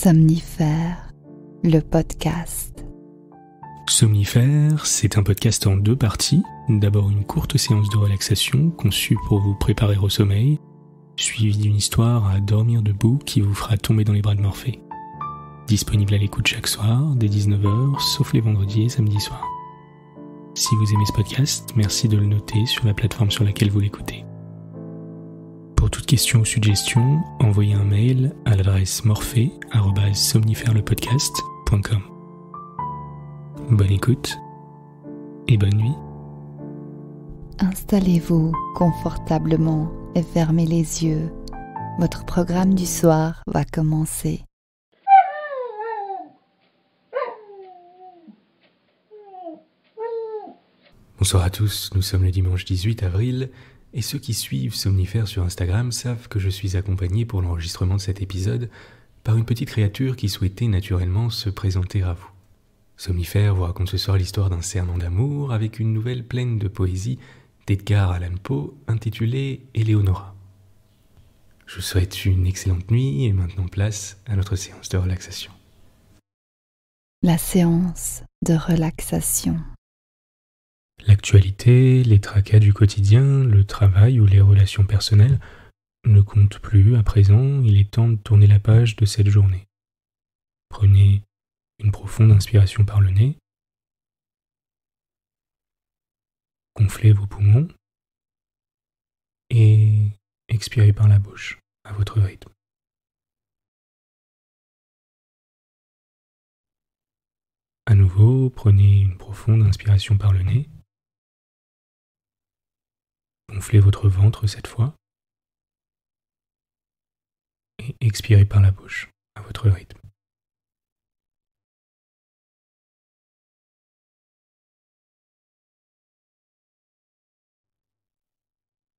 Somnifère, le podcast. Somnifère, c'est un podcast en 2 parties. D'abord une courte séance de relaxation conçue pour vous préparer au sommeil, suivie d'une histoire à dormir debout qui vous fera tomber dans les bras de Morphée. Disponible à l'écoute chaque soir, dès 19h, sauf les vendredis et samedis soirs. Si vous aimez ce podcast, merci de le noter sur la plateforme sur laquelle vous l'écoutez. Pour toute question ou suggestion, envoyez un mail à l'adresse morphée@somnifèrelepodcast.com. Bonne écoute et bonne nuit. Installez-vous confortablement et fermez les yeux. Votre programme du soir va commencer. Bonsoir à tous, nous sommes le dimanche 18 avril et ceux qui suivent Somnifère sur Instagram savent que je suis accompagné pour l'enregistrement de cet épisode par une petite créature qui souhaitait naturellement se présenter à vous. Somnifère vous raconte ce soir l'histoire d'un serment d'amour avec une nouvelle pleine de poésie d'Edgar Allan Poe intitulée Éléonora. Je vous souhaite une excellente nuit et maintenant place à notre séance de relaxation. La séance de relaxation. L'actualité, les tracas du quotidien, le travail ou les relations personnelles ne comptent plus à présent, il est temps de tourner la page de cette journée. Prenez une profonde inspiration par le nez, gonflez vos poumons et expirez par la bouche à votre rythme. À nouveau, prenez une profonde inspiration par le nez. Gonflez votre ventre cette fois et expirez par la bouche à votre rythme.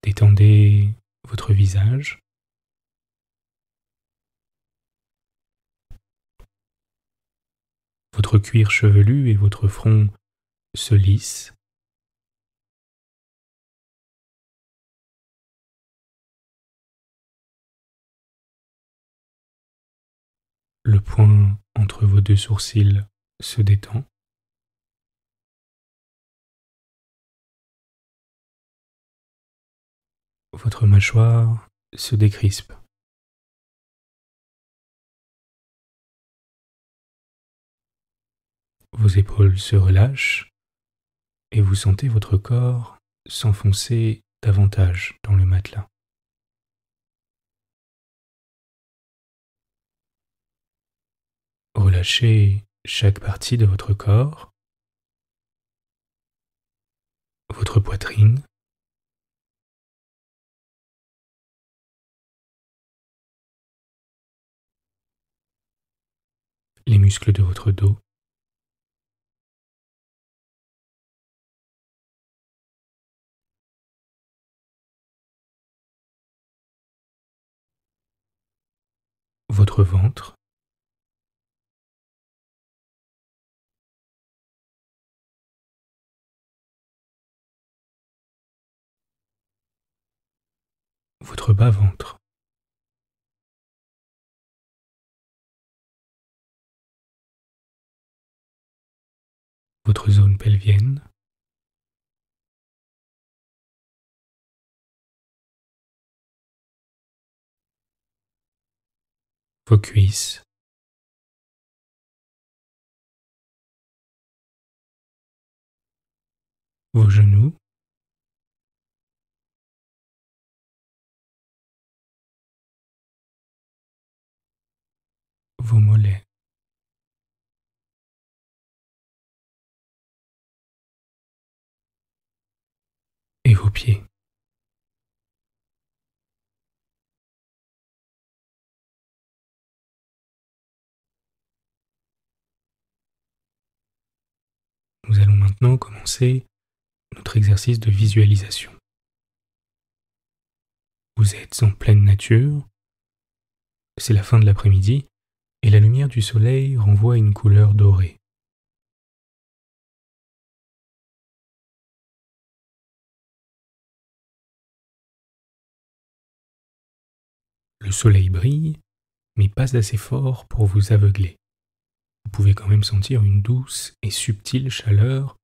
Détendez votre visage. Votre cuir chevelu et votre front se lissent. Le point entre vos 2 sourcils se détend. Votre mâchoire se décrispe. Vos épaules se relâchent et vous sentez votre corps s'enfoncer davantage dans le matelas. Relâchez chaque partie de votre corps, votre poitrine, les muscles de votre dos, votre ventre, votre bas-ventre, votre zone pelvienne, vos cuisses, vos genoux, vos mollets, et vos pieds. Nous allons maintenant commencer notre exercice de visualisation. Vous êtes en pleine nature, c'est la fin de l'après-midi et la lumière du soleil renvoie une couleur dorée. Le soleil brille, mais pas assez fort pour vous aveugler. Vous pouvez quand même sentir une douce et subtile chaleur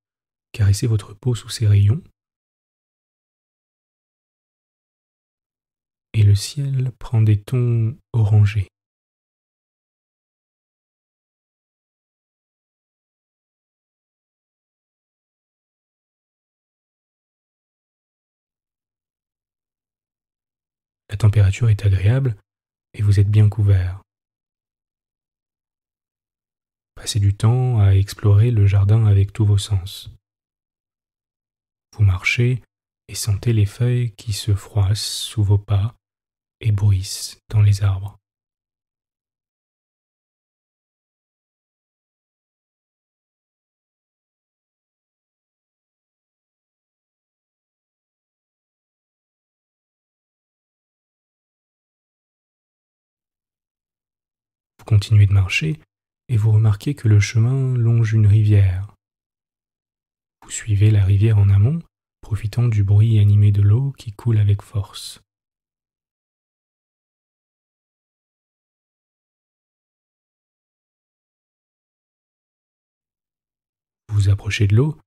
caresser votre peau sous ses rayons. Et le ciel prend des tons orangés. La température est agréable et vous êtes bien couvert. Passez du temps à explorer le jardin avec tous vos sens. Vous marchez et sentez les feuilles qui se froissent sous vos pas et bruissent dans les arbres. Vous continuez de marcher et vous remarquez que le chemin longe une rivière. Vous suivez la rivière en amont, profitant du bruit animé de l'eau qui coule avec force. Vous vous approchez de l'eau,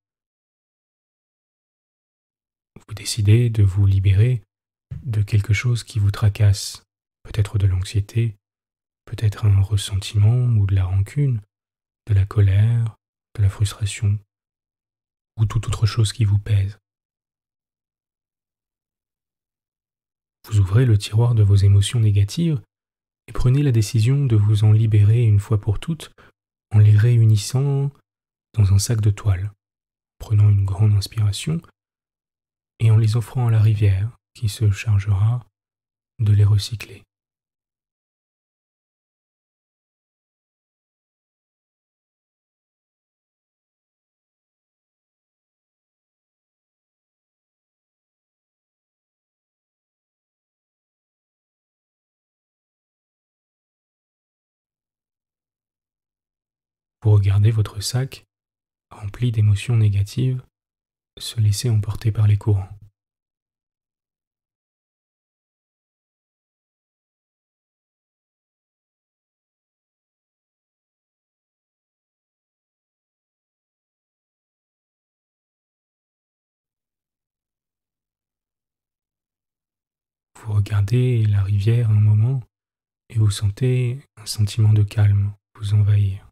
vous décidez de vous libérer de quelque chose qui vous tracasse, peut-être de l'anxiété, peut-être un ressentiment ou de la rancune, de la colère, de la frustration, ou toute autre chose qui vous pèse. Vous ouvrez le tiroir de vos émotions négatives et prenez la décision de vous en libérer une fois pour toutes en les réunissant dans un sac de toile, prenant une grande inspiration et en les offrant à la rivière qui se chargera de les recycler. Vous regardez votre sac, rempli d'émotions négatives, se laisser emporter par les courants. Vous regardez la rivière un moment et vous sentez un sentiment de calme vous envahir.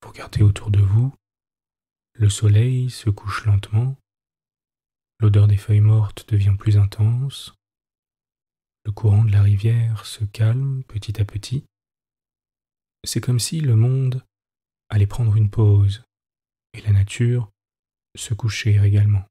Vous regardez autour de vous, le soleil se couche lentement, l'odeur des feuilles mortes devient plus intense, le courant de la rivière se calme petit à petit. C'est comme si le monde allait prendre une pause et la nature se coucher également.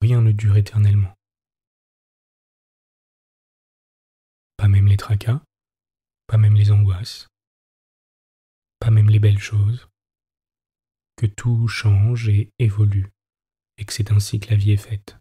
Rien ne dure éternellement. Pas même les tracas, pas même les angoisses, pas même les belles choses. Que tout change et évolue, et que c'est ainsi que la vie est faite.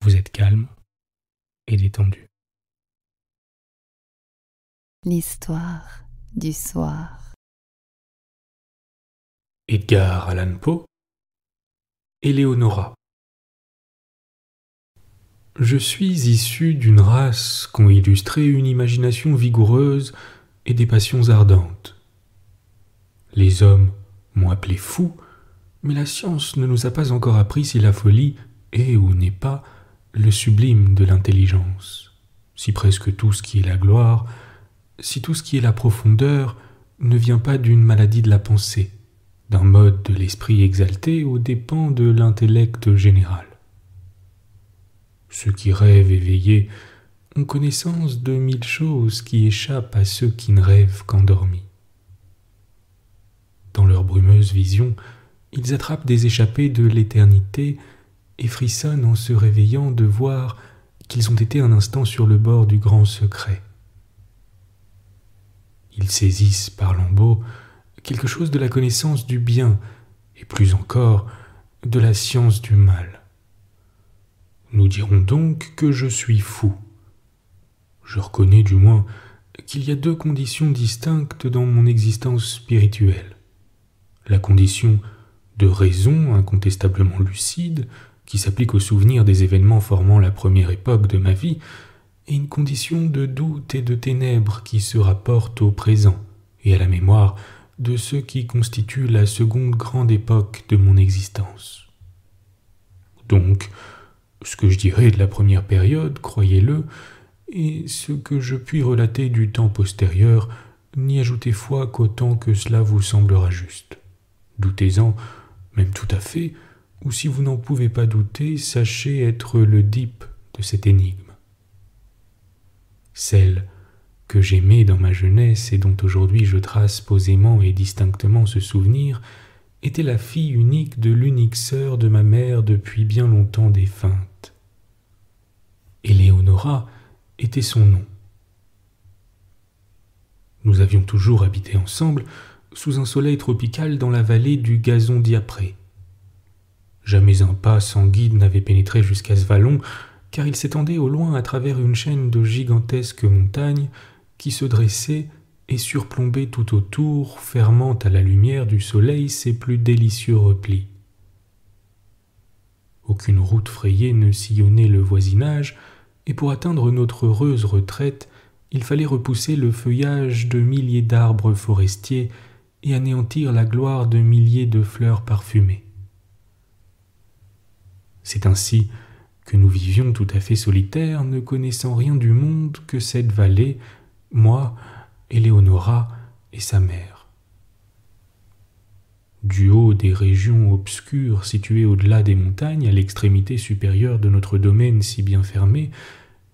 Vous êtes calme et détendu. L'histoire du soir. Edgar Allan Poe, Éléonora. Je suis issu d'une race qu'ont illustré une imagination vigoureuse et des passions ardentes. Les hommes m'ont appelé fou, mais la science ne nous a pas encore appris si la folie est ou n'est pas le sublime de l'intelligence. si presque tout ce qui est la gloire, si tout ce qui est la profondeur ne vient pas d'une maladie de la pensée, d'un mode de l'esprit exalté aux dépens de l'intellect général. Ceux qui rêvent éveillés ont connaissance de 1000 choses qui échappent à ceux qui ne rêvent qu'endormis. Dans leur brumeuse vision, ils attrapent des échappées de l'éternité et frissonnent en se réveillant de voir qu'ils ont été un instant sur le bord du grand secret. Ils saisissent par lambeaux quelque chose de la connaissance du bien et plus encore de la science du mal. Nous dirons donc que je suis fou. Je reconnais du moins qu'il y a 2 conditions distinctes dans mon existence spirituelle. La condition de raison incontestablement lucide, qui s'applique au souvenir des événements formant la première époque de ma vie, et une condition de doute et de ténèbres qui se rapporte au présent et à la mémoire de ceux qui constituent la seconde grande époque de mon existence. Donc, ce que je dirai de la première période, croyez-le, et ce que je puis relater du temps postérieur, n'y ajoutez foi qu'autant que cela vous semblera juste. Doutez-en, même tout à fait, ou si vous n'en pouvez pas douter, sachez être le deep de cette énigme. Celle que j'aimais dans ma jeunesse et dont aujourd'hui je trace posément et distinctement ce souvenir, était la fille unique de l'unique sœur de ma mère depuis bien longtemps défunte. Éléonora était son nom. Nous avions toujours habité ensemble sous un soleil tropical dans la vallée du Gazon Diapré. Jamais un pas sans guide n'avait pénétré jusqu'à ce vallon, car il s'étendait au loin à travers une chaîne de gigantesques montagnes qui se dressaient et surplombaient tout autour, fermant à la lumière du soleil ses plus délicieux replis. Aucune route frayée ne sillonnait le voisinage, et pour atteindre notre heureuse retraite, il fallait repousser le feuillage de milliers d'arbres forestiers et anéantir la gloire de milliers de fleurs parfumées. C'est ainsi que nous vivions tout à fait solitaires, ne connaissant rien du monde que cette vallée, moi, Éléonora et sa mère. Du haut des régions obscures situées au-delà des montagnes, à l'extrémité supérieure de notre domaine si bien fermé,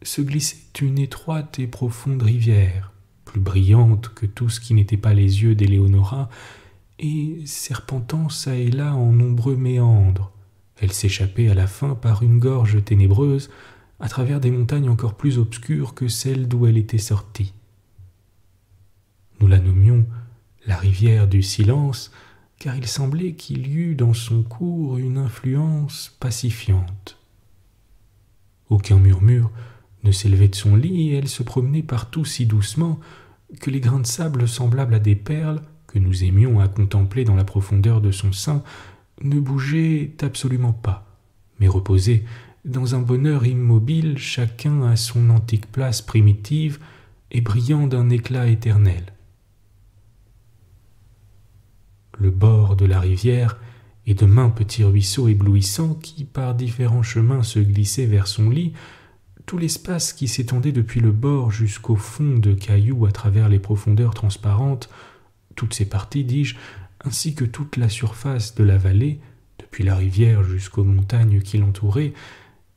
se glissait une étroite et profonde rivière, plus brillante que tout ce qui n'était pas les yeux d'Éléonora, et serpentant çà et là en nombreux méandres. Elle s'échappait à la fin par une gorge ténébreuse, à travers des montagnes encore plus obscures que celles d'où elle était sortie. Nous la nommions la rivière du silence, car il semblait qu'il y eût dans son cours une influence pacifiante. Aucun murmure ne s'élevait de son lit, et elle se promenait partout si doucement que les grains de sable semblables à des perles, que nous aimions à contempler dans la profondeur de son sein, ne bougeaient absolument pas, mais reposaient dans un bonheur immobile, chacun à son antique place primitive et brillant d'un éclat éternel. Le bord de la rivière et de maints petits ruisseaux éblouissants qui, par différents chemins, se glissaient vers son lit, tout l'espace qui s'étendait depuis le bord jusqu'au fond de cailloux à travers les profondeurs transparentes, toutes ces parties, dis-je, ainsi que toute la surface de la vallée, depuis la rivière jusqu'aux montagnes qui l'entouraient,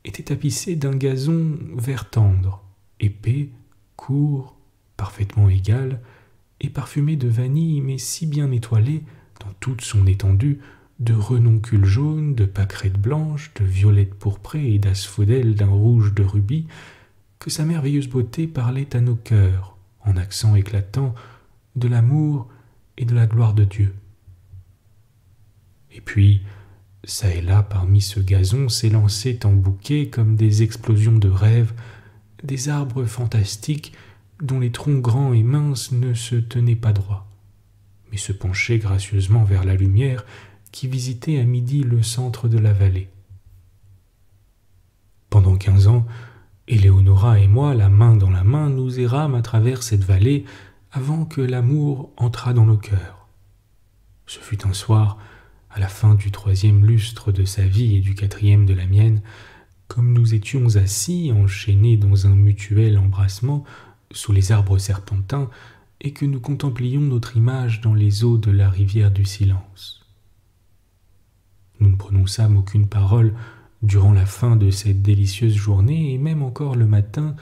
était tapissée d'un gazon vert tendre, épais, court, parfaitement égal, et parfumé de vanille, mais si bien étoilé, dans toute son étendue, de renoncules jaunes, de pâquerettes blanches, de violettes pourprées et d'asphodèles d'un rouge de rubis, que sa merveilleuse beauté parlait à nos cœurs, en accents éclatants, de l'amour et de la gloire de Dieu. Et puis, çà et là, parmi ce gazon, s'élançaient en bouquets, comme des explosions de rêve, des arbres fantastiques dont les troncs grands et minces ne se tenaient pas droit, mais se penchaient gracieusement vers la lumière qui visitait à midi le centre de la vallée. Pendant 15 ans, Éléonora et moi, la main dans la main, nous errâmes à travers cette vallée avant que l'amour entrât dans nos cœurs. Ce fut un soir, à la fin du 3e lustre de sa vie et du 4e de la mienne, Comme nous étions assis, enchaînés dans un mutuel embrassement, sous les arbres serpentins, et que nous contemplions notre image dans les eaux de la rivière du silence. Nous ne prononçâmes aucune parole durant la fin de cette délicieuse journée, et même encore le matin,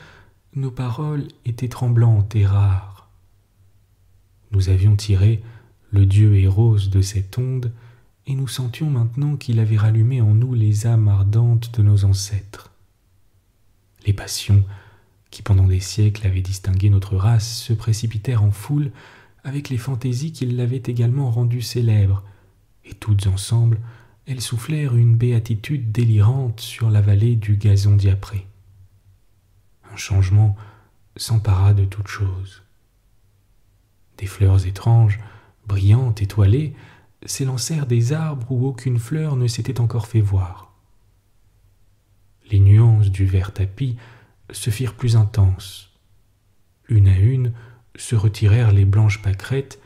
nos paroles étaient tremblantes et rares. Nous avions tiré le Dieu Éros de cette onde, et nous sentions maintenant qu'il avait rallumé en nous les âmes ardentes de nos ancêtres. Les passions qui pendant des siècles avaient distingué notre race se précipitèrent en foule avec les fantaisies qui l'avaient également rendue célèbre, et toutes ensemble, elles soufflèrent une béatitude délirante sur la vallée du gazon diapré. Un changement s'empara de toutes choses. Des fleurs étranges, brillantes, étoilées, s'élancèrent des arbres où aucune fleur ne s'était encore fait voir. Les nuances du vert tapis se firent plus intenses. Une à une se retirèrent les blanches pâquerettes,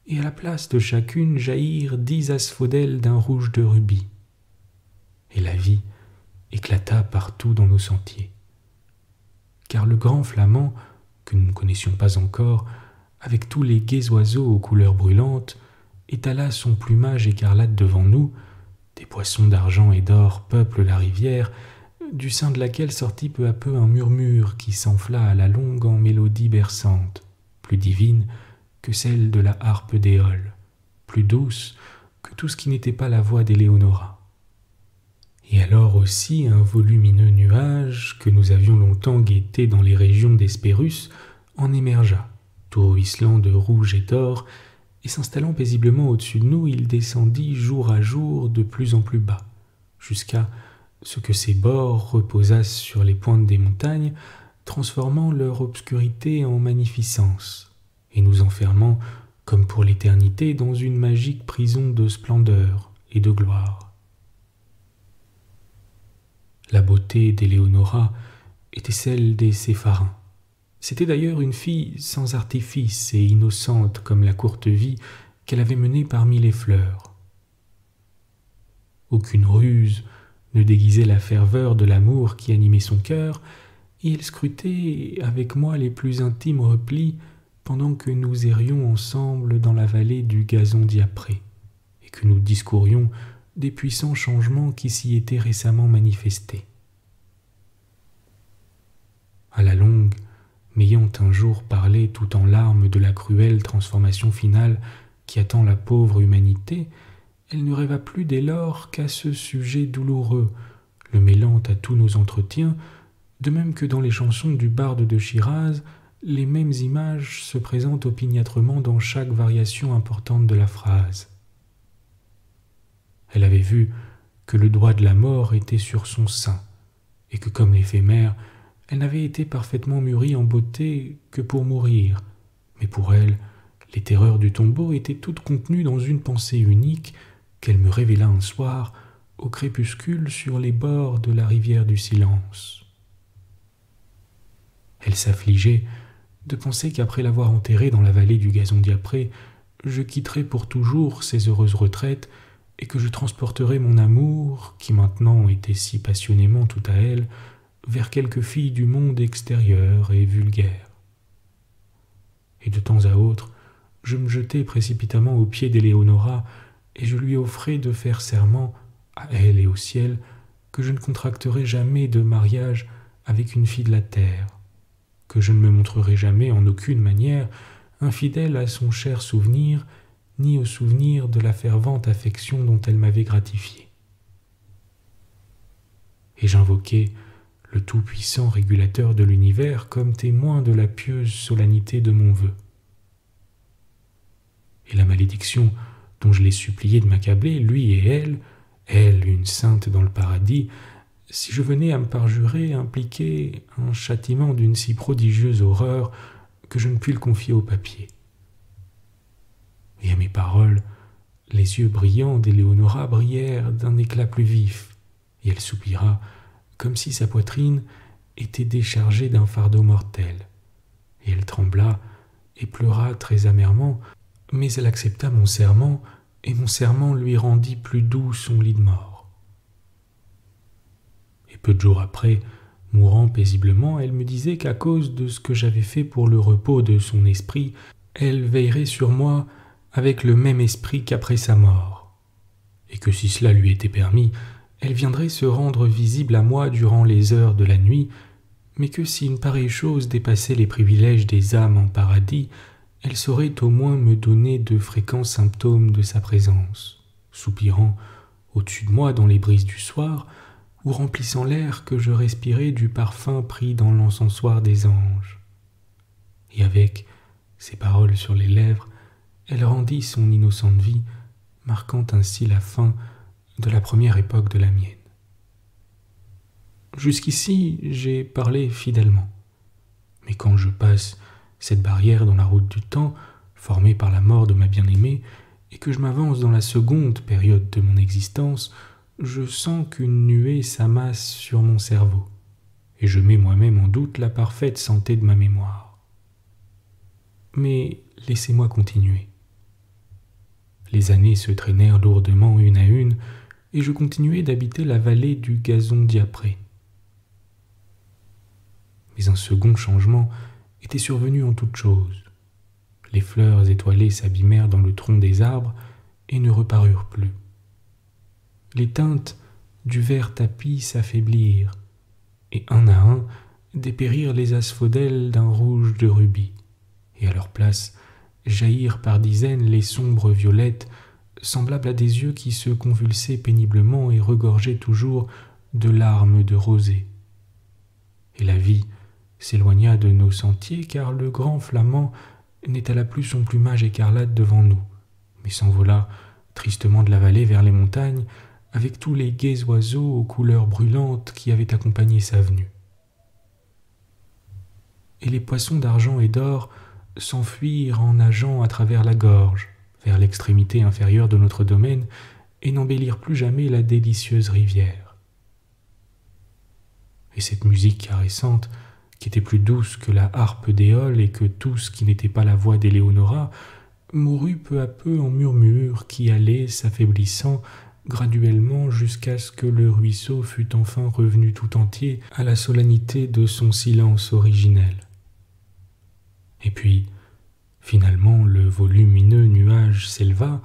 et à la place de chacune jaillirent 10 asphodèles d'un rouge de rubis. Et la vie éclata partout dans nos sentiers. Car le grand flamand, que nous ne connaissions pas encore, avec tous les gais oiseaux aux couleurs brûlantes, étala son plumage écarlate devant nous, des poissons d'argent et d'or peuplent la rivière, du sein de laquelle sortit peu à peu un murmure qui s'enfla à la longue en mélodie berçante, plus divine que celle de la harpe d'Éole, plus douce que tout ce qui n'était pas la voix d'Éléonora. Et alors aussi un volumineux nuage, que nous avions longtemps guetté dans les régions d'Hespérus, en émergea, tout ruisselant de rouge et d'or, et s'installant paisiblement au-dessus de nous, il descendit jour à jour de plus en plus bas, jusqu'à ce que ses bords reposassent sur les pointes des montagnes, transformant leur obscurité en magnificence, et nous enfermant, comme pour l'éternité, dans une magique prison de splendeur et de gloire. La beauté d'Éléonora était celle des Sépharins. C'était d'ailleurs une fille sans artifice et innocente comme la courte vie qu'elle avait menée parmi les fleurs. Aucune ruse ne déguisait la ferveur de l'amour qui animait son cœur, et elle scrutait avec moi les plus intimes replis pendant que nous errions ensemble dans la vallée du gazon diapré, et que nous discourions des puissants changements qui s'y étaient récemment manifestés. À la longue, m'ayant un jour parlé tout en larmes de la cruelle transformation finale qui attend la pauvre humanité, elle ne rêva plus dès lors qu'à ce sujet douloureux, le mêlant à tous nos entretiens, de même que dans les chansons du barde de Chiraz, les mêmes images se présentent opiniâtrement dans chaque variation importante de la phrase. Elle avait vu que le droit de la mort était sur son sein, et que comme l'éphémère, elle n'avait été parfaitement mûrie en beauté que pour mourir, mais pour elle, les terreurs du tombeau étaient toutes contenues dans une pensée unique qu'elle me révéla un soir au crépuscule sur les bords de la rivière du silence. Elle s'affligeait de penser qu'après l'avoir enterrée dans la vallée du gazon diapré, je quitterais pour toujours ces heureuses retraites et que je transporterais mon amour, qui maintenant était si passionnément tout à elle, vers quelque fille du monde extérieur et vulgaire. Et de temps à autre, je me jetais précipitamment aux pieds d'Éléonora et je lui offrais de faire serment, à elle et au ciel, que je ne contracterais jamais de mariage avec une fille de la terre, que je ne me montrerais jamais en aucune manière infidèle à son cher souvenir, ni au souvenir de la fervente affection dont elle m'avait gratifié. Et j'invoquais le tout-puissant régulateur de l'univers comme témoin de la pieuse solennité de mon vœu. Et la malédiction dont je l'ai supplié de m'accabler, lui et elle une sainte dans le paradis, si je venais à me parjurer, impliquait un châtiment d'une si prodigieuse horreur que je ne puis le confier au papier. Et à mes paroles, les yeux brillants d'Éléonora brillèrent d'un éclat plus vif, et elle soupira comme si sa poitrine était déchargée d'un fardeau mortel. Et elle trembla et pleura très amèrement, mais elle accepta mon serment, et mon serment lui rendit plus doux son lit de mort. Et Et peu de jours après, mourant paisiblement, elle me disait qu'à cause de ce que j'avais fait pour le repos de son esprit, elle veillerait sur moi avec le même esprit qu'après sa mort, et que si cela lui était permis, elle viendrait se rendre visible à moi durant les heures de la nuit, mais que si une pareille chose dépassait les privilèges des âmes en paradis, elle saurait au moins me donner de fréquents symptômes de sa présence, soupirant au-dessus de moi dans les brises du soir, ou remplissant l'air que je respirais du parfum pris dans l'encensoir des anges. Et avec ces paroles sur les lèvres, elle rendit son innocente vie, marquant ainsi la fin de la première époque de la mienne. Jusqu'ici, j'ai parlé fidèlement. Mais quand je passe cette barrière dans la route du temps, formée par la mort de ma bien-aimée, et que je m'avance dans la seconde période de mon existence, je sens qu'une nuée s'amasse sur mon cerveau, et je mets moi-même en doute la parfaite santé de ma mémoire. Mais laissez-moi continuer. Les années se traînèrent lourdement une à une, et je continuai d'habiter la vallée du gazon diapré. Mais un second changement était survenu en toutes choses. Les fleurs étoilées s'abîmèrent dans le tronc des arbres et ne reparurent plus. Les teintes du vert tapis s'affaiblirent, et un à un dépérirent les asphodèles d'un rouge de rubis, et à leur place jaillirent par dizaines les sombres violettes, semblables à des yeux qui se convulsaient péniblement et regorgeaient toujours de larmes de rosée. Et la vie s'éloigna de nos sentiers, car le grand flamand n'étala plus son plumage écarlate devant nous, mais s'envola tristement de la vallée vers les montagnes, avec tous les gais oiseaux aux couleurs brûlantes qui avaient accompagné sa venue. Et les poissons d'argent et d'or s'enfuirent en nageant à travers la gorge, vers l'extrémité inférieure de notre domaine, et n'embellirent plus jamais la délicieuse rivière. Et cette musique caressante, qui était plus douce que la harpe d'Éole et que tout ce qui n'était pas la voix d'Éléonora, mourut peu à peu en murmures qui allaient s'affaiblissant graduellement jusqu'à ce que le ruisseau fût enfin revenu tout entier à la solennité de son silence originel. Et puis, finalement, le volumineux nuage s'éleva,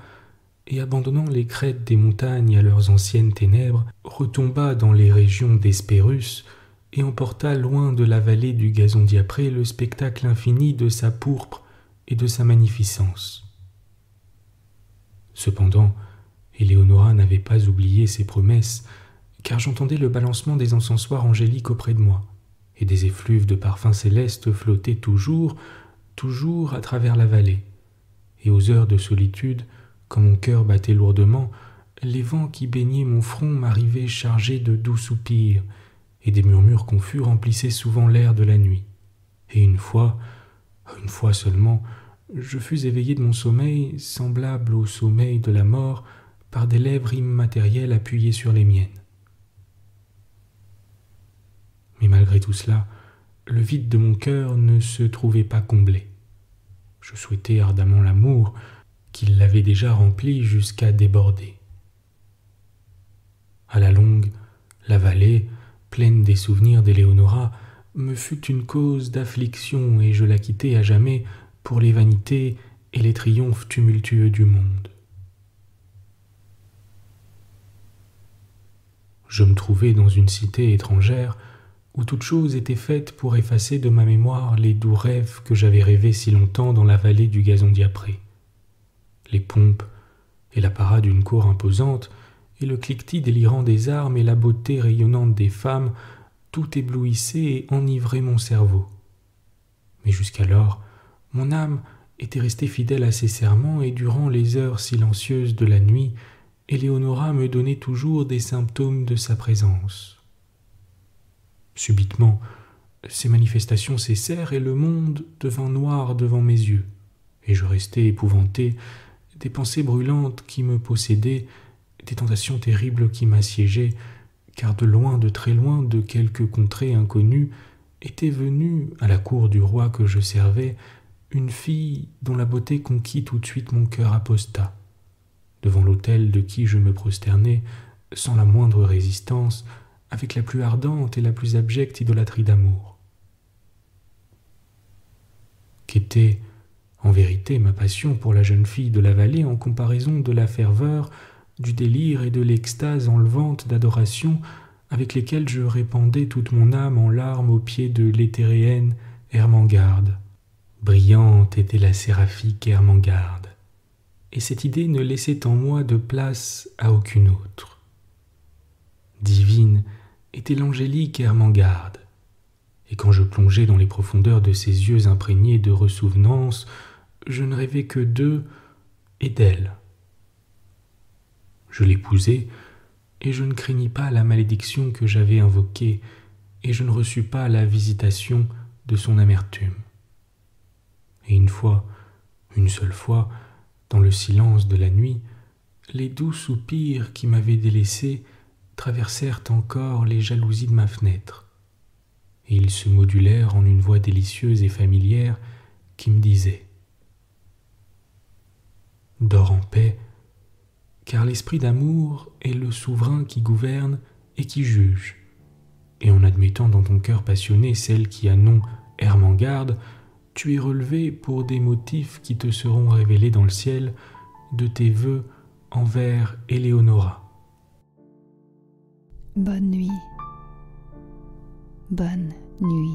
et abandonnant les crêtes des montagnes à leurs anciennes ténèbres, retomba dans les régions d'Hespérus, et emporta loin de la vallée du gazon diapré le spectacle infini de sa pourpre et de sa magnificence. Cependant, Éléonora n'avait pas oublié ses promesses, car j'entendais le balancement des encensoirs angéliques auprès de moi, et des effluves de parfums célestes flottaient toujours à travers la vallée, et aux heures de solitude, quand mon cœur battait lourdement, les vents qui baignaient mon front m'arrivaient chargés de doux soupirs, et des murmures confus remplissaient souvent l'air de la nuit. Et une fois seulement, je fus éveillé de mon sommeil, semblable au sommeil de la mort, par des lèvres immatérielles appuyées sur les miennes. Mais malgré tout cela, le vide de mon cœur ne se trouvait pas comblé. Je souhaitais ardemment l'amour, qui l'avait déjà rempli jusqu'à déborder. À la longue, la vallée, pleine des souvenirs d'Éléonora, me fut une cause d'affliction, et je la quittai à jamais pour les vanités et les triomphes tumultueux du monde. Je me trouvais dans une cité étrangère où toute chose était faite pour effacer de ma mémoire les doux rêves que j'avais rêvés si longtemps dans la vallée du gazon diapré. Les pompes et la parade d'une cour imposante, et le cliquetis délirant des armes et la beauté rayonnante des femmes, tout éblouissait et enivrait mon cerveau. Mais jusqu'alors, mon âme était restée fidèle à ses serments, et durant les heures silencieuses de la nuit, Éléonora me donnait toujours des symptômes de sa présence. Subitement, ces manifestations cessèrent et le monde devint noir devant mes yeux, et je restai épouvanté des pensées brûlantes qui me possédaient, des tentations terribles qui m'assiégeaient, car de loin, de très loin, de quelque contrée inconnue, était venue, à la cour du roi que je servais, une fille dont la beauté conquit tout de suite mon cœur apostat. Devant l'autel de qui je me prosternais, sans la moindre résistance, avec la plus ardente et la plus abjecte idolâtrie d'amour. Qu'était, en vérité, ma passion pour la jeune fille de la vallée en comparaison de la ferveur, du délire et de l'extase enlevante d'adoration avec lesquels je répandais toute mon âme en larmes aux pieds de l'éthéréenne Ermengarde. Brillante était la séraphique Ermengarde, et cette idée ne laissait en moi de place à aucune autre. Divine était l'angélique Ermengarde, et quand je plongeais dans les profondeurs de ses yeux imprégnés de ressouvenance, je ne rêvais que d'eux et d'elle. Je l'épousai, et je ne craignis pas la malédiction que j'avais invoquée, et je ne reçus pas la visitation de son amertume. Et une seule fois, dans le silence de la nuit, les doux soupirs qui m'avaient délaissé traversèrent encore les jalousies de ma fenêtre, et ils se modulèrent en une voix délicieuse et familière qui me disait « Dors en paix, car l'esprit d'amour est le souverain qui gouverne et qui juge, et en admettant dans ton cœur passionné celle qui a nom Ermengarde, tu es relevé pour des motifs qui te seront révélés dans le ciel de tes vœux envers Éléonora. » Bonne nuit. Bonne nuit.